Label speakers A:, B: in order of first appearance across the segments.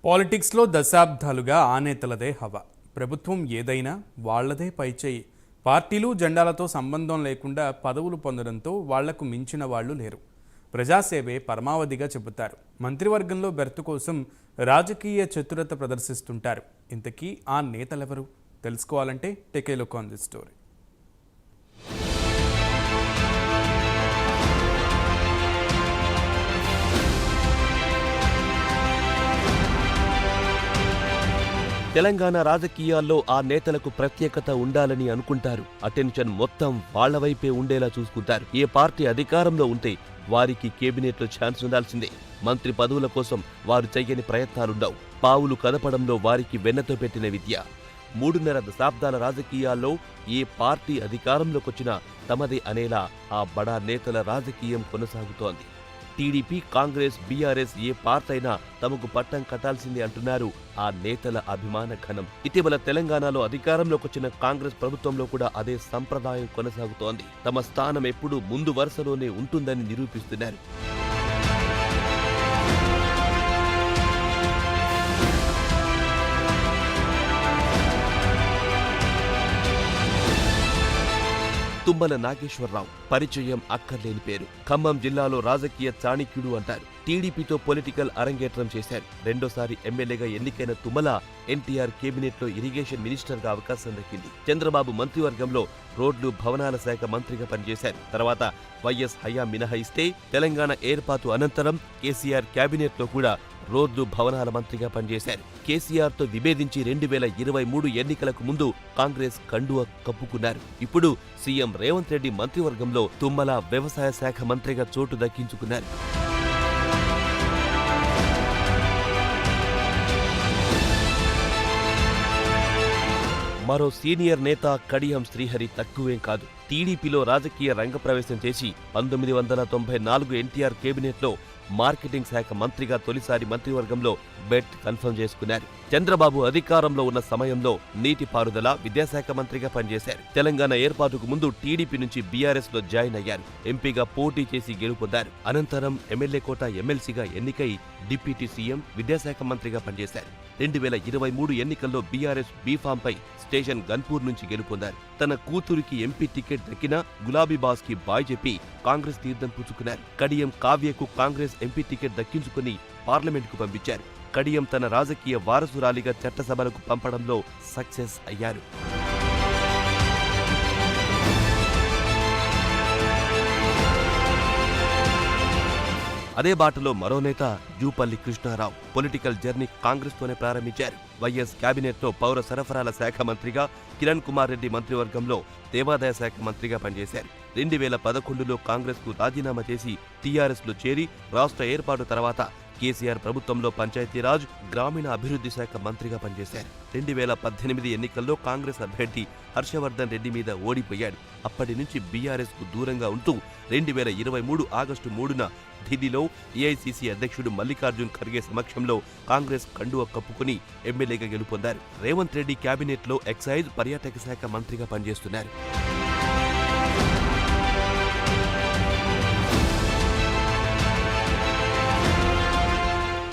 A: పాలిటిక్స్లో దశాబ్దాలుగా ఆ నేతలదే హవా. ప్రభుత్వం ఏదైనా వాళ్లదే పైచేయి. పార్టీలు జెండాలతో సంబంధం లేకుండా పదవులు పొందడంతో వాళ్లకు మించిన వాళ్ళు లేరు. ప్రజాసేవే పరమావధిగా చెబుతారు. మంత్రివర్గంలో బెర్తు కోసం రాజకీయ చతురత ప్రదర్శిస్తుంటారు. ఇంతకీ ఆ నేతలెవరు? తెలుసుకోవాలంటే take a look on this story.
B: Telangana రాజకీయాల్లో ఆ నేతలకు ప్రత్యేకత ఉండాలని అనుకుంటారు. అటెన్షన్ మొత్తం వాళ్ల వైపే ఉండేలా చూసుకుంటారు. ఏ పార్టీ అధికారంలో ఉంటే వారికి కేబినెట్లో ఛాన్స్ ఉండాల్సిందే. మంత్రి పదవుల కోసం వారు చెయ్యని ప్రయత్నాలుండవు. పావులు కదపడంలో వారికి వెన్నతో పెట్టిన విద్య. 3.5 దశాబ్దాల రాజకీయాల్లో ఏ పార్టీ అధికారంలోకొచ్చినా తమదే అనేలా ఆ బడా నేతల రాజకీయం కొనసాగుతోంది. టీడీపీ, కాంగ్రెస్, బీఆర్ఎస్ ఏ పార్టీ అయినా తమకు పట్టం కట్టాల్సిందే అంటున్నారు ఆ నేతల అభిమాన ఘనం. ఇటీవల తెలంగాణలో అధికారంలోకొచ్చిన కాంగ్రెస్ ప్రభుత్వంలో కూడా అదే సంప్రదాయం కొనసాగుతోంది. తమ స్థానం ఎప్పుడూ ముందు వరుసలోనే ఉంటుందని నిరూపిస్తున్నారు. తుమ్మల నాగేశ్వరరావు పరిచయం అక్కర్లేని పేరు. ఖమ్మం జిల్లాలో రాజకీయ చాణక్యుడు అంటారు. టీడీపీతో పొలిటికల్ అరంగేట్రం చేశారు. రెండోసారి ఎమ్మెల్యేగా ఎన్నికైన తుమ్మల ఎన్టీఆర్ కేబినెట్లో ఇరిగేషన్ మినిస్టర్గా అవకాశం దక్కింది. చంద్రబాబు మంత్రివర్గంలో రోడ్లు, భవనాల శాఖ మంత్రిగా పనిచేశారు. తర్వాత వైఎస్ హయాం మినహాయిస్తే తెలంగాణ ఏర్పాటు అనంతరం కేసీఆర్ కేబినెట్లో కూడా రోడ్లు, భవనాల మంత్రిగా పనిచేశారు. కేసీఆర్తో విభేదించి 2023 ఎన్నికలకు ముందు కాంగ్రెస్ కండువ కప్పుకున్నారు. ఇప్పుడు సీఎం రేవంత్ రెడ్డి మంత్రివర్గంలో తుమ్మల వ్యవసాయ శాఖ మంత్రిగా చోటు దక్కించుకున్నారు. మరో సీనియర్ నేత కడియం శ్రీహరి తక్కువేం కాదు. టీడీపీలో రాజకీయ రంగప్రవేశం చేసి 1994 ఎన్టీఆర్ కేబినెట్లో మార్కెటింగ్ శాఖ మంత్రిగా తొలిసారి మంత్రివర్గంలో బెట్ కన్ఫర్మ్ చేసుకున్నారు. చంద్రబాబు అధికారంలో ఉన్న సమయంలో నీటిపారుదల, విద్యాశాఖ మంత్రిగా పనిచేశారు. తెలంగాణ ఏర్పాటుకు ముందు టీడీపీ నుంచి బీఆర్ఎస్ లో జాయిన్ అయ్యారు. ఎంపీగా పోటీ చేసి గెలుపొందారు. అనంతరం ఎమ్మెల్యే కోట ఎమ్మెల్సీగా ఎన్నికై డిప్యూటీ సీఎం, విద్యాశాఖ మంత్రిగా పనిచేశారు. 2023 ఎన్నికల్లో బీఆర్ఎస్ బీఫామ్ పై స్టేషన్ గన్పూర్ నుంచి గెలుపొందారు. తన కూతురికి ఎంపీ టికెట్ దక్కినా గులాబీ బాస్ కి బాయ్ చెప్పి కాంగ్రెస్ తీర్థం పుచ్చుకున్నారు. కడియం కావ్యకు కాంగ్రెస్ ఎంపీ టికెట్ దక్కించుకుని పార్లమెంటుకు పంపించారు. కడియం తన రాజకీయ వారసురాలిగా చట్టసభలకు పంపడంలో సక్సెస్ అయ్యారు. అదే బాటలో మరో నేత జూపల్లి కృష్ణారావు పొలిటికల్ జర్నీ కాంగ్రెస్ తోనే ప్రారంభించారు. వైఎస్ కేబినెట్లో పౌర సరఫరాల శాఖ మంత్రిగా, కిరణ్ కుమార్ రెడ్డి మంత్రివర్గంలో దేవాదాయ శాఖ మంత్రిగా పనిచేశారు. 2011లో కాంగ్రెస్ కు రాజీనామా చేసి టీఆర్ఎస్ లో చేరి రాష్ట్ర ఏర్పాటు తర్వాత కేసీఆర్ ప్రభుత్వంలో పంచాయతీరాజ్, గ్రామీణ అభివృద్ధి శాఖ మంత్రిగా పనిచేశారు. 2018 ఎన్నికల్లో కాంగ్రెస్ అభ్యర్థి హర్షవర్ధన్ రెడ్డి మీద ఓడిపోయాడు. అప్పటి నుంచి బీఆర్ఎస్ కు దూరంగా ఉంటూ 2023 ఆగస్టు 3న ఢిల్లీలో ఏఐసీసీ అధ్యక్షుడు మల్లికార్జున్ ఖర్గే సమక్షంలో కాంగ్రెస్ కండువ కప్పుకుని ఎమ్మెల్యేగా గెలుపొందారు. రేవంత్ రెడ్డి కేబినెట్లో ఎక్సైజ్, పర్యాటక శాఖ మంత్రిగా పనిచేస్తున్నారు.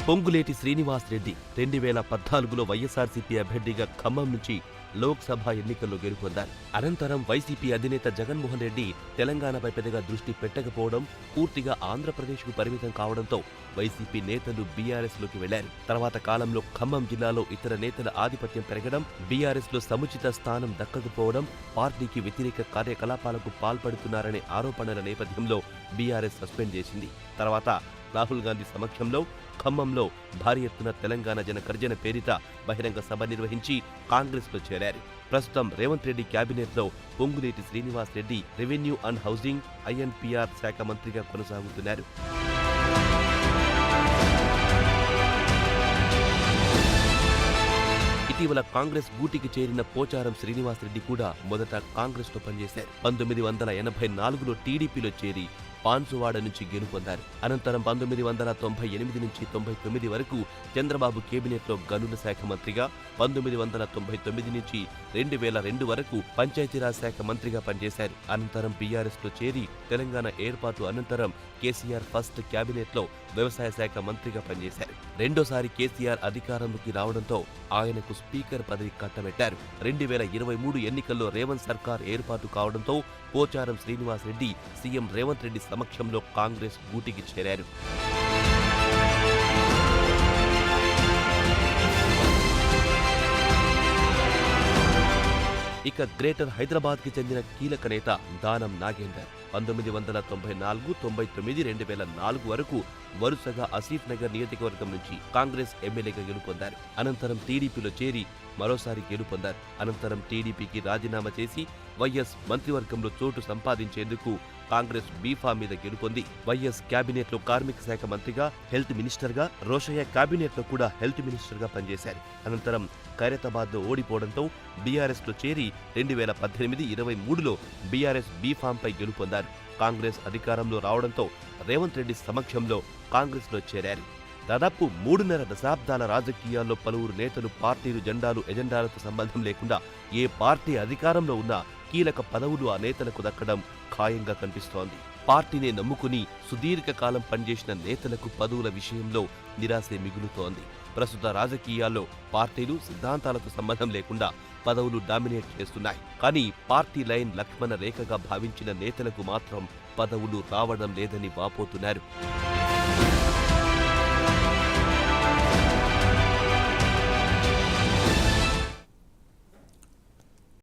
B: పొంగులేటి శ్రీనివాస్ రెడ్డి 2014లో వైఎస్ఆర్సీపీ అభ్యర్థిగా ఖమ్మం నుంచి లోక్సభ ఎన్నికల్లో గెలుపొందారు. అనంతరం వైసీపీ అధినేత జగన్మోహన్ రెడ్డి తెలంగాణపై పెద్దగా దృష్టి పెట్టకపోవడం, పూర్తిగా ఆంధ్రప్రదేశ్కు పరిమితం కావడంతో వైసీపీ నేతలు బీఆర్ఎస్ లోకి వెళ్లారు. తర్వాత కాలంలో ఖమ్మం జిల్లాలో ఇతర నేతల ఆధిపత్యం పెరగడం, బీఆర్ఎస్ లో సముచిత స్థానం దక్కకపోవడం, పార్టీకి వ్యతిరేక కార్యకలాపాలకు పాల్పడుతున్నారనే ఆరోపణల నేపథ్యంలో బీఆర్ఎస్ సస్పెండ్ చేసింది. తర్వాత రాహుల్ గాంధీ సమక్షంలో ఖమ్మంలో భారీ ఎత్తున తెలంగాణ జన గర్జన పేరిట బహిరంగ సభ నిర్వహించి కాంగ్రెస్ లో చేరారు. ప్రస్తుతం రేవంత్ రెడ్డి కేబినెట్లో Ponguleti Srinivas Reddy revenue and housing, INPR శాఖ మంత్రిగా కొనసాగుతున్నారు. ఇటీవల కాంగ్రెస్ గూటికి చేరిన పోచారం శ్రీనివాస్ రెడ్డి కూడా మొదట కాంగ్రెస్ లో పనిచేశారు. 1984లో టీడీపీలో చేరి పాన్సువాడ నుంచి గెలుపొందారు. అనంతరం 1998 నుంచి 99 వరకు చంద్రబాబు కేబినెట్లో గనుల శాఖ మంత్రిగా, 1999 నుంచి 2002 వరకు పంచాయతీరాజ్ శాఖ మంత్రిగా పనిచేశారు. అనంతరం బీఆర్ఎస్లో చేరి తెలంగాణ ఏర్పాటు అనంతరం కేసీఆర్ ఫస్ట్ క్యాబినెట్లో వ్యవసాయ శాఖ మంత్రిగా పనిచేశారు. రెండోసారి కేసీఆర్ అధికారంలోకి రావడంతో ఆయనకు స్పీకర్ పదవి కట్టబెట్టారు. 2023 ఎన్నికల్లో రేవంత్ సర్కార్ ఏర్పాటు కావడంతో పోచారం శ్రీనివాస్ రెడ్డి సీఎం రేవంత్ రెడ్డి సమక్షంలో కాంగ్రెస్ గూటికి చేరారు. ఇక గ్రేటర్ హైదరాబాద్కి చెందిన కీలక నేత దానం నాగేందర్ 1994, 99, 2004 వరకు వరుసగా ఆసిఫ్ నగర్ నియోజకవర్గం నుంచి కాంగ్రెస్ ఎమ్మెల్యేగా గెలుపొందారు. అనంతరం టీడీపీలో చేరి మరోసారి గెలుపొందారు. అనంతరం టీడీపీకి రాజీనామా చేసి వైఎస్ మంత్రివర్గంలో చోటు సంపాదించేందుకు కాంగ్రెస్ బీఫామ్ మీద గెలుపొంది వైఎస్ కేబినెట్లో కార్మిక శాఖ మంత్రిగా, హెల్త్ మినిస్టర్గా, రోషయ్య కేబినెట్లో కూడా హెల్త్ మినిస్టర్గా పనిచేశారు. అనంతరం ఖైరతాబాద్లో ఓడిపోవడంతో బీఆర్ఎస్లో చేరి 2018, 23లో బీఆర్ఎస్ బీఫామ్పై గెలుపొందారు. కాంగ్రెస్ అధికారంలో రావడంతో రేవంత్ రెడ్డి సమక్షంలో కాంగ్రెస్లో చేరారు. దాదాపు 3.5 దశాబ్దాల రాజకీయాల్లో పలువురు నేతలు పార్టీలు, జెండాలు, ఎజెండాలతో సంబంధం లేకుండా ఏ పార్టీ అధికారంలో ఉన్నా కీలక పదవులు ఆ నేతలకు దక్కడం ఖాయంగా కనిపిస్తోంది. పార్టీనే నమ్ముకుని సుదీర్ఘకాలం పనిచేసిన నేతలకు పదవుల విషయంలో నిరాశే మిగులుతోంది. ప్రస్తుత రాజకీయాల్లో పార్టీలు, సిద్ధాంతాలతో సంబంధం లేకుండా పదవులు డామినేట్ చేస్తున్నాయి. కానీ పార్టీ లైన్ లక్ష్మణ రేఖగా భావించిన నేతలకు మాత్రం పదవులు రావడం లేదని వాపోతున్నారు.